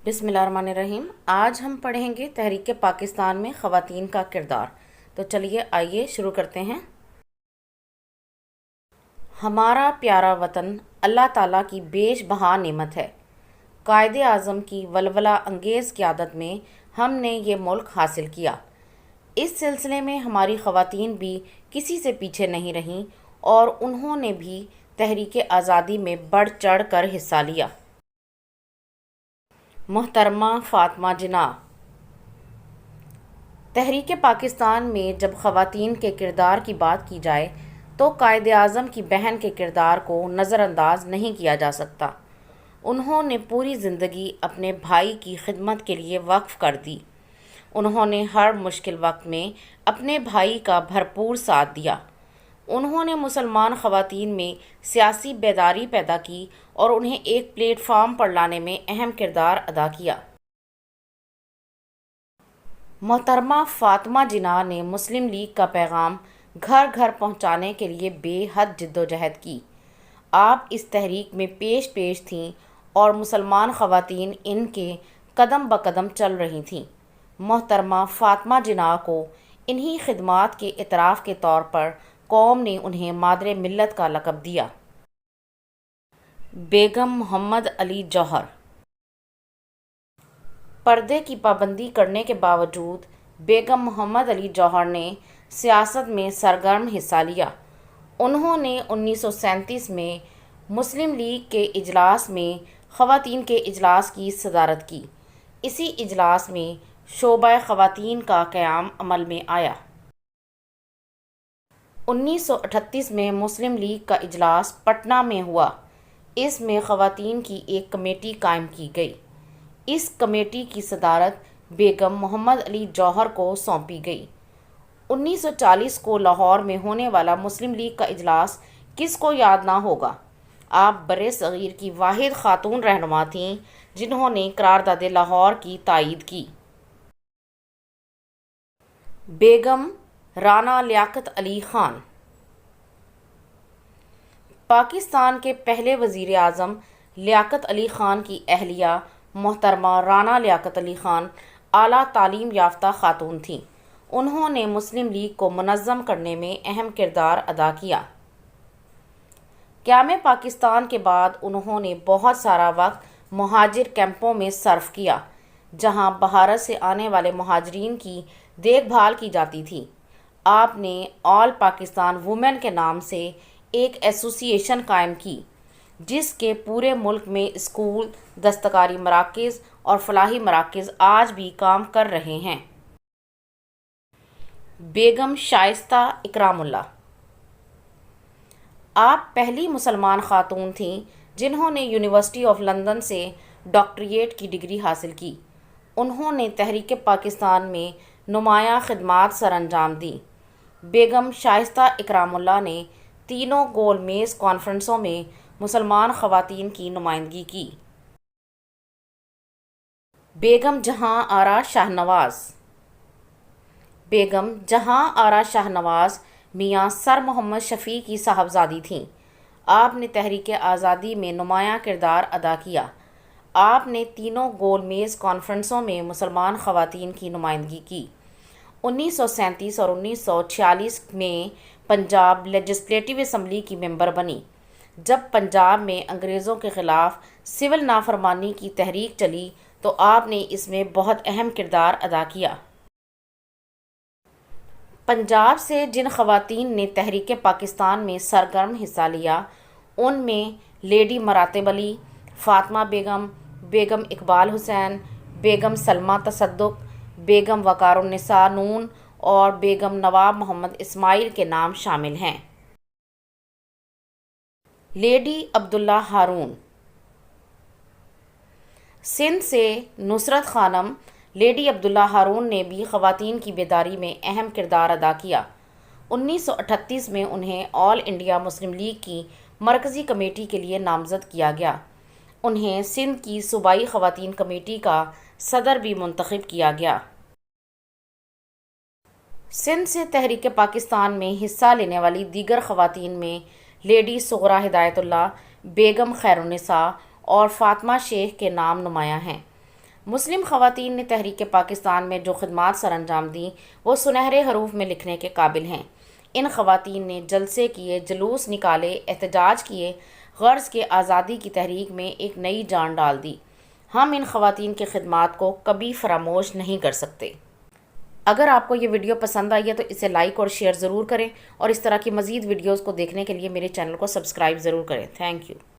بسم اللہ الرحمن الرحیم۔ آج ہم پڑھیں گے تحریک پاکستان میں خواتین کا کردار۔ تو چلیے آئیے شروع کرتے ہیں۔ ہمارا پیارا وطن اللہ تعالیٰ کی بیش بہا نعمت ہے۔ قائد اعظم کی ولولہ انگیز قیادت میں ہم نے یہ ملک حاصل کیا۔ اس سلسلے میں ہماری خواتین بھی کسی سے پیچھے نہیں رہیں اور انہوں نے بھی تحریک آزادی میں بڑھ چڑھ کر حصہ لیا۔ محترمہ فاطمہ جناح، تحریک پاکستان میں جب خواتین کے کردار کی بات کی جائے تو قائد اعظم کی بہن کے کردار کو نظر انداز نہیں کیا جا سکتا۔ انہوں نے پوری زندگی اپنے بھائی کی خدمت کے لیے وقف کر دی۔ انہوں نے ہر مشکل وقت میں اپنے بھائی کا بھرپور ساتھ دیا۔ انہوں نے مسلمان خواتین میں سیاسی بیداری پیدا کی اور انہیں ایک پلیٹ فارم پر لانے میں اہم کردار ادا کیا۔ محترمہ فاطمہ جناح نے مسلم لیگ کا پیغام گھر گھر پہنچانے کے لیے بے حد جدوجہد کی۔ آپ اس تحریک میں پیش تھیں اور مسلمان خواتین ان کے قدم بقدم چل رہی تھیں۔ محترمہ فاطمہ جناح کو انہی خدمات کے اعتراف کے طور پر قوم نے انہیں مادر ملت کا لقب دیا۔ بیگم محمد علی جوہر، پردے کی پابندی کرنے کے باوجود بیگم محمد علی جوہر نے سیاست میں سرگرم حصہ لیا۔ انہوں نے 1937 میں مسلم لیگ کے اجلاس میں خواتین کے اجلاس کی صدارت کی۔ اسی اجلاس میں شعبہ خواتین کا قیام عمل میں آیا۔ 1938 میں مسلم لیگ کا اجلاس پٹنہ میں ہوا۔ اس میں خواتین کی ایک کمیٹی قائم کی گئی۔ اس کمیٹی کی صدارت بیگم محمد علی جوہر کو سونپی گئی۔ 1940 کو لاہور میں ہونے والا مسلم لیگ کا اجلاس کس کو یاد نہ ہوگا؟ آپ برِ صغیر کی واحد خاتون رہنما تھیں جنہوں نے قرارداد لاہور کی تائید کی۔ بیگم رانا لیاقت علی خان، پاکستان کے پہلے وزیر اعظم لیاقت علی خان کی اہلیہ محترمہ رانا لیاقت علی خان اعلیٰ تعلیم یافتہ خاتون تھیں۔ انہوں نے مسلم لیگ کو منظم کرنے میں اہم کردار ادا کیا۔ قیام پاکستان کے بعد انہوں نے بہت سارا وقت مہاجر کیمپوں میں صرف کیا جہاں بھارت سے آنے والے مہاجرین کی دیکھ بھال کی جاتی تھی۔ آپ نے آل پاکستان وومن کے نام سے ایک ایسوسی ایشن قائم کی جس کے پورے ملک میں اسکول، دستکاری مراکز اور فلاحی مراکز آج بھی کام کر رہے ہیں۔ بیگم شائستہ اکرام اللہ، آپ پہلی مسلمان خاتون تھیں جنہوں نے یونیورسٹی آف لندن سے ڈاکٹریٹ کی ڈگری حاصل کی۔ انہوں نے تحریک پاکستان میں نمایاں خدمات سر انجام دیں۔ بیگم شائستہ اکرام اللہ نے تینوں گول میز کانفرنسوں میں مسلمان خواتین کی نمائندگی کی۔ بیگم جہاں آرا شاہ نواز، بیگم جہاں آرا شاہ نواز میاں سر محمد شفیع کی صاحبزادی تھیں۔ آپ نے تحریک آزادی میں نمایاں کردار ادا کیا۔ آپ نے تینوں گول میز کانفرنسوں میں مسلمان خواتین کی نمائندگی کی۔ 1937 اور 1946 میں پنجاب لیجسلیٹو اسمبلی کی ممبر بنی۔ جب پنجاب میں انگریزوں کے خلاف سول نافرمانی کی تحریک چلی تو آپ نے اس میں بہت اہم کردار ادا کیا۔ پنجاب سے جن خواتین نے تحریک پاکستان میں سرگرم حصہ لیا ان میں لیڈی مراتب علی، فاطمہ بیگم، بیگم اقبال حسین، بیگم سلمہ تصدق، بیگم وقار النساء نون اور بیگم نواب محمد اسماعیل کے نام شامل ہیں۔ لیڈی عبداللہ ہارون، سندھ سے نصرت خانم لیڈی عبداللہ ہارون نے بھی خواتین کی بیداری میں اہم کردار ادا کیا۔ 1938 میں انہیں آل انڈیا مسلم لیگ کی مرکزی کمیٹی کے لیے نامزد کیا گیا۔ انہیں سندھ کی صوبائی خواتین کمیٹی کا صدر بھی منتخب کیا گیا۔ سندھ سے تحریک پاکستان میں حصہ لینے والی دیگر خواتین میں لیڈی صغریٰ ہدایت اللہ، بیگم خیر النساء اور فاطمہ شیخ کے نام نمایاں ہیں۔ مسلم خواتین نے تحریک پاکستان میں جو خدمات سر انجام دیں وہ سنہرے حروف میں لکھنے کے قابل ہیں۔ ان خواتین نے جلسے کیے، جلوس نکالے، احتجاج کیے، غرض کے آزادی کی تحریک میں ایک نئی جان ڈال دی۔ ہم ان خواتین کی خدمات کو کبھی فراموش نہیں کر سکتے۔ اگر آپ کو یہ ویڈیو پسند آئی ہے تو اسے لائک اور شیئر ضرور کریں، اور اس طرح کی مزید ویڈیوز کو دیکھنے کے لیے میرے چینل کو سبسکرائب ضرور کریں۔ Thank you.